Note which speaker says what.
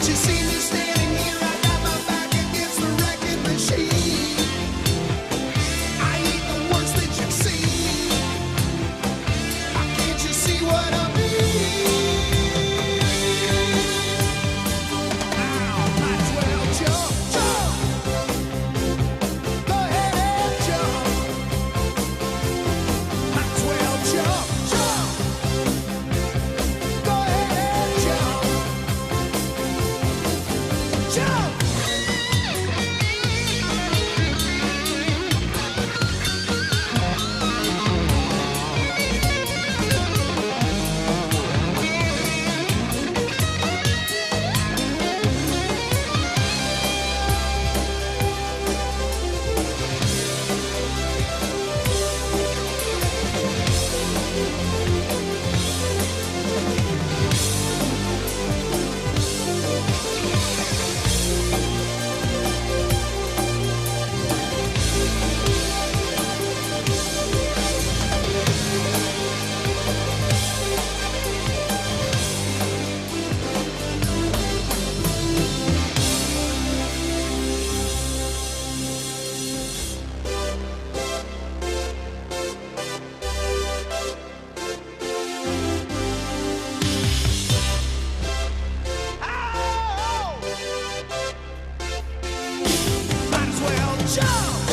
Speaker 1: you see me standing here? I got my back against the wrecking machine. I ain't the worst that you've seen. Can't you see what I mean? Now, might as well jump, jump. Go ahead and jump. Might as well jump, jump. Go ahead and jump. Jump. Might as well jump.